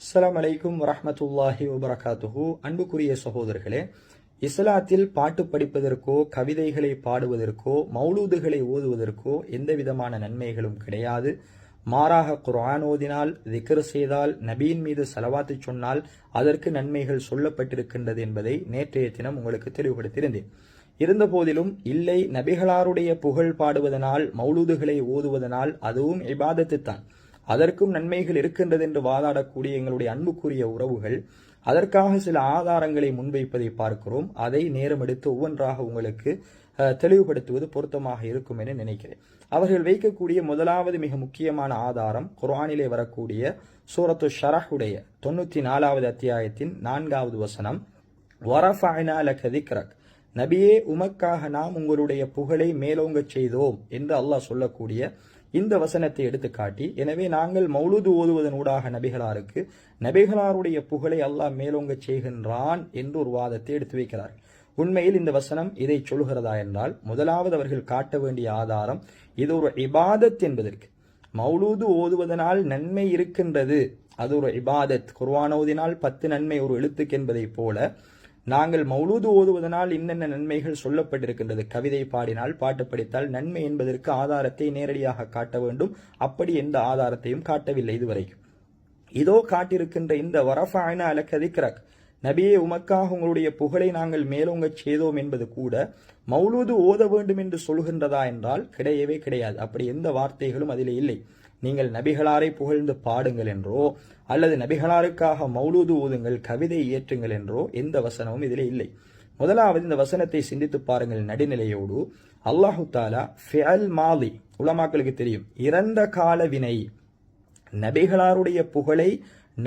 அஸ்ஸலாமு அலைக்கும் வரஹ்மத்துல்லாஹி வபரகாத்துஹு. அன்புக்குரிய சகோதரர்களே, இஸ்லாத்தில் பாட்டு படிப்பதற்கோ கவிதைகளை பாடுவதற்கோ மௌலூதுகளை ஓதுவதற்கோ எந்த விதமான நன்மைகளும் கிடையாது. மாறாக குர்ஆன் ஓதினால், திக்ர் செய்தால், நபியின் மீது ஸலவாத்து சொன்னால் அதற்கு நன்மைகள் சொல்லப்பட்டிருக்கின்றது என்பதை நேற்றைய தினம் உங்களுக்கு தெளிவுபடுத்தியிருந்தேன். இருந்த போதிலும் இல்லை, நபிகளாருடைய புகழ் பாடுவதனால் மௌலூதுகளை ஓதுவதனால் அதுவும் இபாதத்து தான், அதற்கும் நன்மைகள் இருக்கின்றது என்று வாதாடக்கூடிய எங்களுடைய அன்புக்குரிய உறவுகள் அதற்காக சில ஆதாரங்களை முன்வைப்பதை பார்க்கிறோம். அதை நேரம் எடுத்து ஒவ்வொன்றாக உங்களுக்கு தெளிவுபடுத்துவது பொருத்தமாக இருக்கும் என நினைக்கிறேன். அவர்கள் வைக்கக்கூடிய முதலாவது மிக முக்கியமான ஆதாரம் குர்ஆனிலே வரக்கூடிய சூரத்து ஷரஹுடைய 94வது அத்தியாயத்தின் 4வது வசனம், வரஃபஅனா லக திக்ரக், நபியே உமக்காக நாம் உங்களுடைய புகழை மேலோங்கச் செய்தோம் என்று அல்லாஹ் சொல்லக்கூடிய இந்த வசனத்தை எடுத்து காட்டி, எனவே நாங்கள் மௌலூது ஓதுவதன் ஊடாக நபிகளாருடைய புகழை அல்லாஹ் மேலோங்கச் செய்கின்றான் என்று ஒரு வாதத்தை எடுத்து வைக்கிறார். உண்மையில் இந்த வசனம் இதை சொல்கிறதா என்றால், முதலாவது அவர்கள் காட்ட வேண்டிய ஆதாரம் இது ஒரு இபாதத் என்பதற்கு. மௌலூது ஓதுவதனால் நன்மை இருக்கின்றது, அது ஒரு இபாதத். குர்ஆன் ஓதினால் 10 நன்மை ஒரு எழுத்துக்கு என்பதை போல நாங்கள் மௌலூது ஓதுவதனால் இன்னென்ன நன்மைகள் சொல்லப்பட்டிருக்கின்றது, கவிதை பாடினால் பாட்டு படித்தால் நன்மை என்பதற்கு ஆதாரத்தை நேரடியாக காட்ட வேண்டும். அப்படி எந்த ஆதாரத்தையும் காட்டவில்லை இதுவரைக்கும். இதோ காட்டியிருக்கின்ற இந்த வரஃபஅனா லக திக்ரக், நபியே உமக்காக உங்களுடைய புகழை நாங்கள் மேலோங்கச் செய்தோம் என்பது கூட மௌலூது ஓத வேண்டும் என்று சொல்கின்றதா என்றால் கிடையவே கிடையாது. அப்படி எந்த வார்த்தைகளும் அதிலே இல்லை. நீங்கள் நபிகளாரை புகழ்ந்து பாடுங்கள் என்றோ அல்லது நபிகளாருக்காக மௌலூது ஓதுங்கள், கவிதை இயற்றுங்கள் என்றோ எந்த வசனமும் இதிலே இல்லை. முதலாவது இந்த வசனத்தை சிந்தித்து பாருங்கள் நடுநிலையோடு. அல்லாஹு தாலா ஃபிஅல் மாலி, உலமாக்களுக்கு தெரியும், இறந்த கால வினை, நபிகளாருடைய புகழை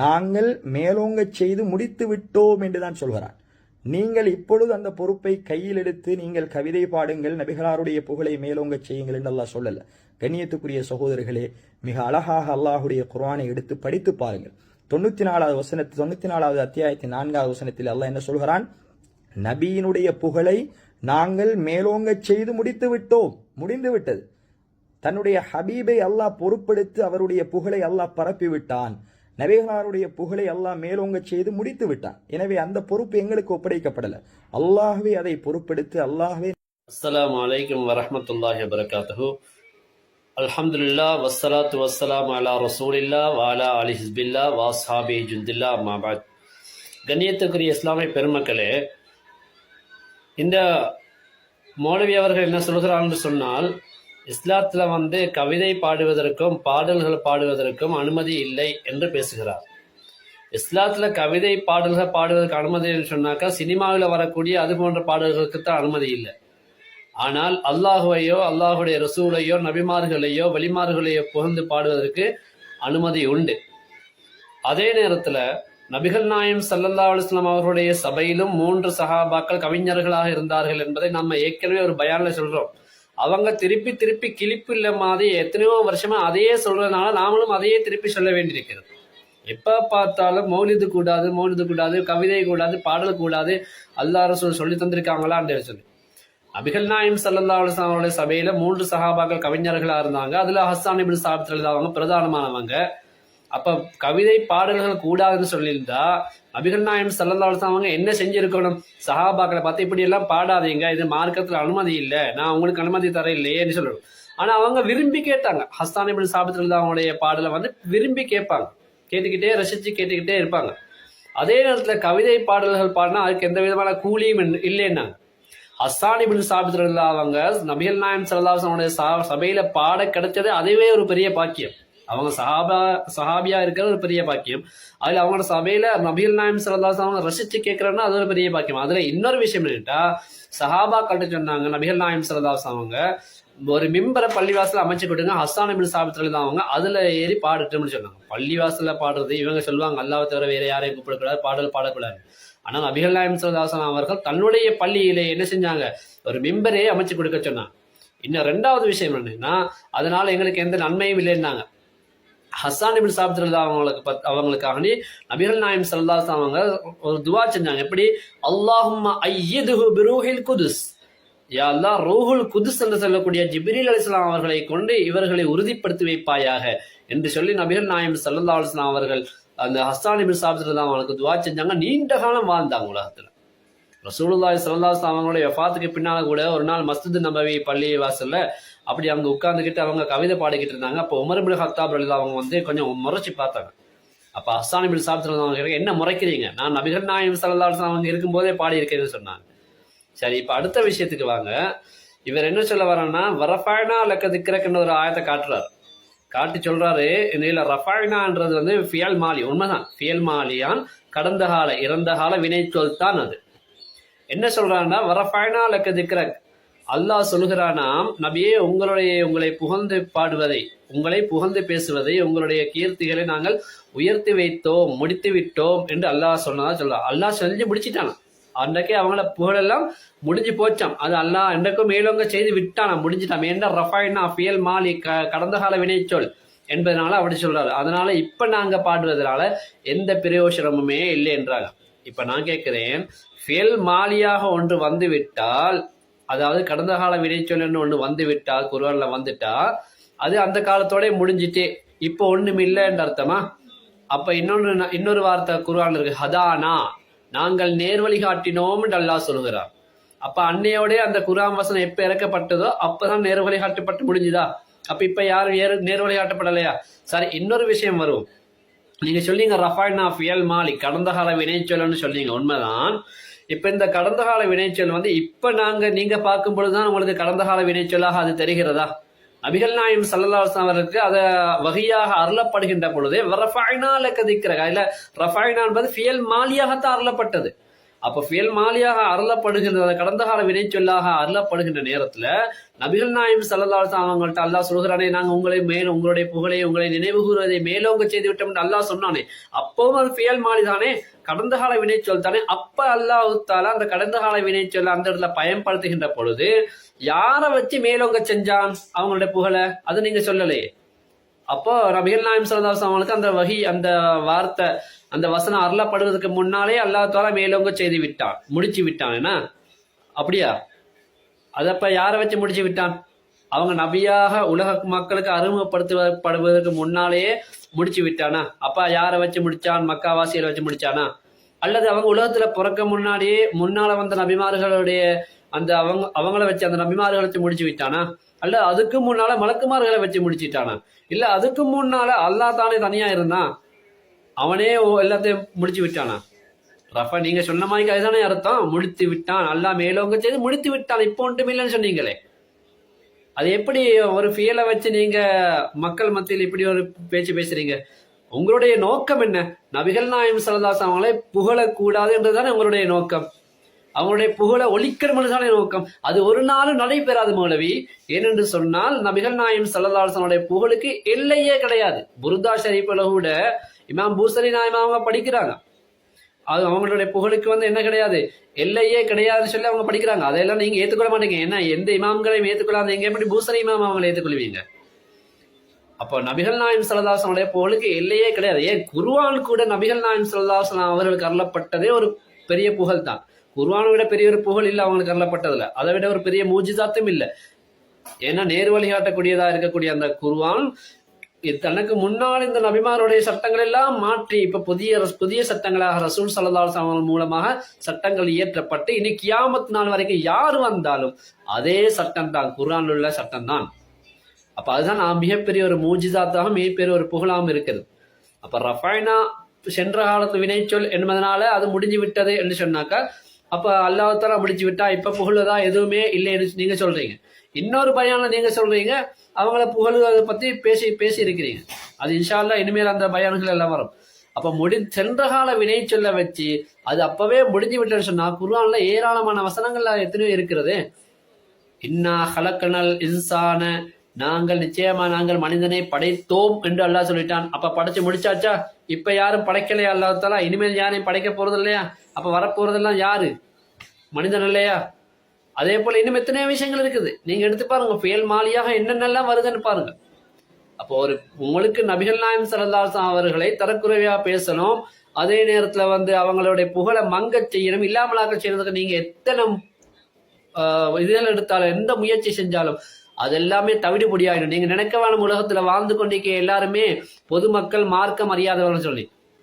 நாங்கள் மேலோங்கச் செய்து முடித்து விட்டோம் என்றுதான் சொல்கிறார். நீங்கள் இப்பொழுது அந்த பொறுப்பை கையில் எடுத்து நீங்கள் கவிதை பாடுங்கள், நபிகளாருடைய புகழை மேலோங்கச் செய்யுங்கள் என்று அல்லாஹ் சொல்லல. கண்ணியத்துக்குரிய சகோதரர்களே, மிக அழகாக அல்லாஹுடைய குர்ஆனை எடுத்து படித்து பாருங்கள். 94வது அத்தியாயத்தின் 4வது வசனத்தில் அல்லாஹ் என்ன சொல்கிறான்? நபியினுடைய புகழை நாங்கள் மேலோங்கச் செய்து முடித்து விட்டோம், முடிந்து விட்டது. தன்னுடைய ஹபீபை அல்லாஹ் பொறுப்பெடுத்து அவருடைய புகழை அல்லாஹ் பரப்பி விட்டான். நபிகளாருடைய புகழை அல்லாஹ் மேலோங்கச் செய்து முடித்து விட்டான். எனவே அந்த பொறுப்பு எங்களுக்கு ஒப்படைக்கப்படல, அல்லாஹ்வே அதை பொறுப்பெடுத்து அல்லாஹ்வே. அஸ்ஸலாமு அலைக்கும் வரஹ்மத்துல்லாஹி வபரகாத்துஹு. அல்ஹம்துலில்லாஹ் வஸ்ஸலாத்து வஸ்ஸலாமு அலா ரசூலில்லாஹ் வ அலா ஆலி ஹிஸ்பில்லாஹ் வ அஸ்ஹாபி ஜுந்தில்லாஹ் அம்மா பஅத். கண்ணியத்துக்குரிய இஸ்லாமிய பெருமக்களே, இந்த மௌலவி அவர்கள் என்ன சொல்கிறான்னு சொன்னால், இஸ்லாத்துல கவிதை பாடுவதற்கும் பாடல்கள் பாடுவதற்கும் அனுமதி இல்லை என்று பேசுகிறார். இஸ்லாத்துல கவிதை பாடல்கள் பாடுவதற்கு அனுமதி சொன்னாக்கா சினிமாவில் வரக்கூடிய அது போன்ற பாடல்களுக்கு தான் அனுமதி இல்லை. ஆனால் அல்லாஹுவையோ அல்லாஹுடைய ரசூலையோ நபிமார்களையோ வலிமார்களையோ புகழ்ந்து பாடுவதற்கு அனுமதி உண்டு. அதே நேரத்துல நபிகள் நாயம் ஸல்லல்லாஹு அலைஹி வஸல்லம் அவர்களுடைய சபையிலும் 3 சஹாபாக்கள் கவிஞர்களாக இருந்தார்கள் என்பதை நம்ம ஏற்கனவே ஒரு பயான்ல சொல்றோம். அவங்க திருப்பி திருப்பி கிளிப்பு இல்ல மாதிரி எத்தனையோ வருஷமா அதையே சொல்றதுனால நாமளும் அதையே திருப்பி சொல்ல வேண்டியிருக்கிறது. எப்ப பார்த்தாலும் மௌலிது கூடாது, கவிதை கூடாது, பாடல் கூடாது, அல்லாஹ் ரசூல் சொல்லி தந்திருக்காங்களான்னு சொல்லி. நபிகள் நாயம் ஸல்லல்லாஹு அலைஹி வஸல்லம் அவருடைய சபையில 3 சஹாபாக்கள் கவிஞர்களா இருந்தாங்க. அதுல ஹஸ்ஸான் இப்னு சாபித் ரலியல்லாஹு அன்ஹு பிரதானமானவங்க. அப்ப கவிதை பாடல்கள் கூடாதுன்னு சொல்லியிருந்தா நபிகள் நாயம் ஸல்லல்லாஹு அலைஹி வஸல்லம் அவங்க என்ன செஞ்சிருக்கணும்? சஹாபாக்களை பார்த்து இப்படி எல்லாம் பாடாதீங்க, இது மார்க்கத்துல அனுமதி இல்லை, நான் உங்களுக்கு அனுமதி தர இல்லையேன்னு சொல்லணும். ஆனா அவங்க விரும்பி கேட்டாங்க. ஹஸ்ஸான் இப்னு சாபித் ரலியல்லாஹு அவங்களுடைய பாடலை விரும்பி கேட்பாங்க, கேட்டுக்கிட்டே ரசிச்சு கேட்டுக்கிட்டே இருப்பாங்க. அதே நேரத்துல கவிதை பாடல்கள் பாடினா அதுக்கு எந்த விதமான கூலியும் இல்லைன்னாங்க. ஹஸ்ஸான் இப்னு சாபித் ரலியல்லாஹு அவங்க நபிகள் நாயம் ஸல்லல்லாஹு அலைஹி வஸல்லம் சபையில பாட கிடைச்சது அதுவே ஒரு பெரிய பாக்கியம். அவங்க சஹாபியா இருக்கிற ஒரு பெரிய பாக்கியம். அதுல அவங்களோட சபையில நபிகள் நாயம் ஸல்லல்லாஹு அலைஹி வஸல்லம் ரசிச்சு கேட்கறதுன்னா அது ஒரு பெரிய பாக்கியம். அதுல இன்னொரு விஷயம் என்னட்டா, சஹாபாக்கள்ட்ட சொன்னாங்க நபிகள் நாயம் ஸல்லல்லாஹு அலைஹி வஸல்லம் அவங்க ஒரு மிம்பரை பள்ளிவாசல அமைச்சு கொடுங்க, ஹஸ்ஸான் இப்னு சாபித் ரலியல்லாஹு அவங்க அதுல ஏறி பாடட்டும்னு சொன்னாங்க. பள்ளிவாசல பாடுறது இவங்க சொல்லுவாங்க அல்லாஹ்வை தவிர வேற யாரையும் கூப்பிடக்கூடாது, பாடல் பாடக்கூடாது. ஆனா நபிகள் நாயம் ஸல்லல்லாஹு அலைஹி வஸல்லம் அவர்கள் தன்னுடைய பள்ளியிலே என்ன செஞ்சாங்க? ஒரு மிம்பரே அமைச்சு கொடுக்க சொன்னாங்க. இன்னும் 2வது விஷயம் என்னன்னா, அதனால எங்களுக்கு எந்த நன்மையும் இல்லைன்னாங்க. ஹஸ்ஸான் இப்னு சாபித் ரலியல்லாஹு அவங்களுக்காக நபிகள் நாயம் ஸல்லல்லாஹு அலைஹி வஸல்லம் அவங்க ஒரு துஆ செஞ்சாங்க. எப்படி? அல்லாஹும்ம அய்யிதுஹு பிரூஹில் குதுஸ், யா அல்லாஹ் ரூஹுல் குதுஸ் என்று சொல்லக்கூடிய ஜிப்ரீல் அலைஹிஸ்ஸலாம் அவர்களை கொண்டு இவர்களை உறுதிப்படுத்தி வைப்பாயாக என்று சொல்லி நபிகள் நாயம் ஸல்லல்லாஹு அலைஹி வஸல்லம் அவர்கள் அந்த ஹஸ்ஸான் இப்னு சாபித் ரலியல்லாஹு அவங்களுக்கு துவா செஞ்சாங்க. நீண்ட காலம் வாழ்ந்தாங்க உலகத்துல. ரசூலுல்லாஹி ஸல்லல்லாஹு அலைஹி வஸல்லம் அவங்களுடைய வஃபாத்துக்கு பின்னால கூட ஒரு நாள் மஸ்ஜித் நபவி பள்ளி வாசல்ல அப்படி அவங்க உட்கார்ந்துக்கிட்டு அவங்க கவிதை பாடிக்கிட்டு இருந்தாங்க. அப்போ உமர் இப்னு கத்தாப் ரலியல்லாஹு அவங்க வந்து கொஞ்சம் முறைச்சு பார்த்தாங்க. அப்ப ஹஸ்ஸான் இப்னு சாபித் ரலியல்லாஹு அவங்க என்ன முறைக்கிறீங்க, நான் நபிகள் நாயகம் ஸல்லல்லாஹு அலைஹி வஸல்லம் அவங்க இருக்கும்போதே பாடி இருக்கேன்னு சொன்னாங்க. சரி, இப்ப அடுத்த விஷயத்துக்கு வாங்க. இவர் என்ன சொல்ல வர்றாருன்னா, வரஃபஅனா லக திக்ரக்னு ஒரு ஆயத்தை காட்டுறாரு. காட்டி சொல்றாரு, இதுல ரஃபஅனான்றது வந்து ஃபியல் மாலி, உண்மைதான், ஃபியல் மாலியான் கடந்த கால இறந்த கால வினைச்சொல் தான் அது. என்ன சொல்றான்னா, வரஃபஅனா லக திக்ரக், அல்லாஹ் சொல்கிறானாம், நபியே உங்களை புகழ்ந்து பாடுவதை, உங்களை புகழ்ந்து பேசுவதை, உங்களுடைய கீர்த்திகளை நாங்கள் உயர்த்தி வைத்தோம், முடித்து விட்டோம் என்று அல்லாஹ் சொன்னதா சொல்றான். அல்லாஹ் செஞ்சு முடிச்சிட்டானா, அன்றைக்கே அவங்கள புகழெல்லாம் முடிஞ்சு போச்சாம். அது அல்லாஹ் அன்றைக்கும் மேலோங்க செய்து விட்டானா, முடிஞ்சிட்டான். ஏன்னா ரஃபஅனா ஃபியல் மாலி கடந்த கால வினைச்சொல் என்பதனால அப்படி சொல்றாரு. அதனால இப்ப நாங்க பாடுவதனால எந்த பிரயோசனமுமே இல்லை என்றாங்க. இப்ப நான் கேட்கிறேன், ஃபியல் மாலியாக ஒன்று வந்து விட்டால், அதாவது கடந்த கால வினைச்சொல் ஒன்று வந்து விட்டால், குர்ஆன்ல வந்துட்டா அது அந்த காலத்தோட முடிஞ்சிட்டு இப்ப ஒண்ணும் இல்லை என்ற அர்த்தமா? அப்ப இன்னொரு வார்த்தை குர்ஆன்ல இருக்கு, ஹதானா, நாங்கள் நேர்வழி காட்டினோம் என்று அல்லாஹ் சொல்கிறார். அப்ப அன்னையோட அந்த குர்ஆன் வசனம் எப்ப இறக்கப்பட்டதோ அப்பதான் நேர்வழி காட்டப்பட்டு முடிஞ்சுதா? அப்ப இப்ப யாரும் நேர்வழி காட்டப்படலையா? சரி, இன்னொரு விஷயம் வரும். நீங்க சொல்லிங்க ரஃபஅனா ஃபியல் மாலி கடந்த கால வினைச்சொல்னு சொல்லிங்க, உண்மைதான். இப்ப இந்த கடந்த கால வினைச்சொல் வந்து இப்ப நீங்க பார்க்கும் பொழுதுதான் உங்களுக்கு கடந்த கால வினைச்சொல்லாக அது தெரிகிறதா? நபிகள் நாயகம் ஸல்லல்லாஹு அலைஹி வஸல்லம் அவருக்கு அதை வஹியாக அருளப்படுகின்ற பொழுது ரஃபஅனா லக திக்ரக, இல்ல ரஃபஅனா என்பது ஃபியல் மாலியாகத்தான் அருளப்பட்டது. அப்ப ஃபியல் மாலியாக அருளப்படுகின்ற கடந்த கால வினைச்சொல்லாக அருளப்படுகின்ற நேரத்துல நபிகள் நாயகம் ஸல்லல்லாஹு அலைஹி வஸல்லம் அவங்கள்ட்ட அல்லாஹ் சொல்கிறானே, நாங்க உங்களுடைய புகழை உங்களை நினைவு கூறுவதை மேலோங்க செய்து விட்டோம் என்று அல்லாஹ் சொன்னானே, அப்பவும் அது ஃபியல் மாலி தானே, கடந்த கால வினைச்சொல் தானே. அப்ப அல்லாஹ் தஆலா அந்த கடந்த கால வினைச்சொல் அந்த இடத்துல பயன்படுத்துகின்ற பொழுது யாரை வச்சு மேலோங்க செஞ்சான் அவங்களுடைய புகழ? அது நீங்க சொல்லலையே. அப்போ நபிகள் நாயகம் ஸல்லல்லாஹு அலைஹி வஸல்லம் அவங்களுக்கு அந்த வஹி, அந்த வார்த்தை, அந்த வசனம் அருளப்படுவதற்கு முன்னாலே அல்லாஹ் தஆலா மேலோங்க செய்து விட்டான், முடிச்சு விட்டான். என்ன அப்படியா? அதப்ப யாரை வச்சு முடிச்சு விட்டான்? அவங்க நபியாக உலக மக்களுக்கு அறிமுகப்படுத்தப்படுவதற்கு முன்னாலேயே முடிச்சு விட்டானா? அப்ப யாரை வச்சு முடிச்சான்? மக்காவாசிகளை வச்சு முடிச்சானா? அல்லது அவங்க உலகத்துல பிறக்க முன்னால வந்த நபிமார்களுடைய அந்த அவங்கள வச்சு அந்த நபிமார்களை வச்சு முடிச்சு விட்டானா? அல்ல அதுக்கு முன்னால மலக்குமார்களை வச்சு முடிச்சுட்டானா? இல்ல அதுக்கு முன்னால அல்லாஹ் தானே தனியா இருந்தான், அவனே எல்லாத்தையும் முடிச்சு விட்டானா? ரஃபா, நீங்க சொன்ன மாதிரி அதுதானே அர்த்தம், முடித்து விட்டான், அல்லாஹ் மேலோங்க செய்து முடித்து விட்டான், இப்போ ஒன்றும் இல்லைன்னு சொன்னீங்களே. அது எப்படி ஒரு ஃபியலை வச்சு நீங்க மக்கள் மத்தியில் இப்படி ஒரு பேச்சு பேசுறீங்க? உங்களுடைய நோக்கம் என்ன? நபிகள் நாயகம் ஸல்லல்லாஹு அலைஹி வஸல்லம் அவங்களை புகழக்கூடாது என்றுதானே உங்களுடைய நோக்கம். அவங்களுடைய புகழ ஒழிக்கிறதான நோக்கம். அது ஒரு நாளும் நடைபெறாது மௌலவி. ஏனென்று சொன்னால் நபிகள் நாயகம் ஸல்லல்லாஹு அலைஹி வஸல்லம் புகழுக்கு எல்லையே கிடையாது. புர்தா ஷரீஃப்ல கூட இமாம் பூசரி நாயகம் அவங்க படிக்கிறாங்க, அது அவங்களுடைய புகழுக்கு வந்து என்ன கிடையாது, எல்லையே கிடையாதுன்னு சொல்லி அவங்க படிக்கிறாங்க. அதெல்லாம் நீங்க ஏற்றுக்கொள்ள மாட்டீங்க. ஏன்னா எந்த இமாம்களையும் ஏற்றுக்கொள்ளாத நீங்க எப்படி பூசரி இமாம் அவங்களை ஏற்றுக்கொள்வீங்க? அப்போ நபிகள் நாயகம் ஸல்லல்லாஹு அலைஹி வஸல்லம் புகழுக்கு எல்லையே கிடையாது. ஏன் குர்ஆன் கூட நபிகள் நாயகம் ஸல்லல்லாஹு அலைஹி வஸல்லம் அவர்களுக்கு அருளப்பட்டதே ஒரு பெரிய புகழ் தான். குர்ஆனை விட பெரிய ஒரு புகழ் இல்லை அவங்களுக்கு அருளப்பட்டதுல, அதை விட ஒரு பெரிய மூஜிசாத்தும் இல்லை. ஏன்னா நேர் வழிகாட்டக்கூடியதா இருக்கக்கூடிய அந்த குர்ஆன் தனக்கு முன்னால் இந்த நபிமாருடைய சட்டங்கள் எல்லாம் மாற்றி இப்ப புதிய சட்டங்களாக ரசூல் ஸல்லல்லாஹு அலைஹி வஸல்லம் மூலமாக சட்டங்கள் இயற்றப்பட்டு இனி கியாமத் நாள் வரைக்கும் யார் வந்தாலும் அதே சட்டம் தான், குர்ஆனில் உள்ள சட்டம் தான். அப்ப அதுதான் மிகப்பெரிய ஒரு மூஜிசாத்தாக மிகப்பெரிய ஒரு புகழாகவும் இருக்கிறது. அப்ப ரஃபஅனா சென்ற காலத்து வினைச்சொல் என்பதனால அது முடிஞ்சு விட்டது என்று சொன்னாக்கா, அப்ப அல்லாஹ் தஆலா முடிச்சு விட்டா இப்ப புகழுதா எதுவுமே இல்லைன்னு நீங்க சொல்றீங்க. இன்னொரு பயான்ல நீங்க சொல்றீங்க அவங்கள புகழுவதை பத்தி பேசி இருக்கிறீங்க. அது இன்ஷா அல்லாஹ் இனிமேல் அந்த பயான்கள் எல்லாம் வரும். அப்ப சென்ற கால வினை சொல்ல வச்சு அது அப்பவே முடிஞ்சு விட்டேன்னு சொன்னா குர்ஆன்ல ஏராளமான வசனங்கள்ல எத்தனையோ இருக்கிறது. இன்னா ஹலக்கனல் இன்சான, நிச்சயமா நாங்கள் மனிதனை படைத்தோம் என்று அல்லாஹ் சொல்லிட்டான். அப்ப படைச்சு முடிச்சாச்சா? இப்ப யாரும் படைக்கலையா அல்லாஹ் தஆலா? இனிமேல் யாரையும் படைக்க போறது இல்லையா? அப்ப வரப்போறதெல்லாம் யாரு? மனிதன் இல்லையா? அதே போல இன்னும் எத்தனையோ விஷயங்கள் இருக்குது, நீங்க எடுத்து பாருங்க. ஃபியல் மாலியாக என்னென்னலாம் வருதுன்னு பாருங்க. அப்போ உங்களுக்கு நபிகள் நாயகம் ஸல்லல்லாஹு அலைஹி வஸல்லம் அவர்களை தரக்குறைவா பேசணும், அதே நேரத்துல வந்து அவங்களுடைய புகழை மங்கச் செய்யணும், இல்லாமலாக்க செய்யறதுக்கு நீங்க எத்தனை இதெல்லாம் எடுத்தாலும் எந்த முயற்சி செஞ்சாலும் அதெல்லாமே தவிடு பொடியாயிடும். நீங்க நினைக்கவான உலகத்துல வாழ்ந்து கொண்டிருக்க எல்லாருமே பொதுமக்கள் மார்க்கம் அறியாதவர்கள் சொல்லி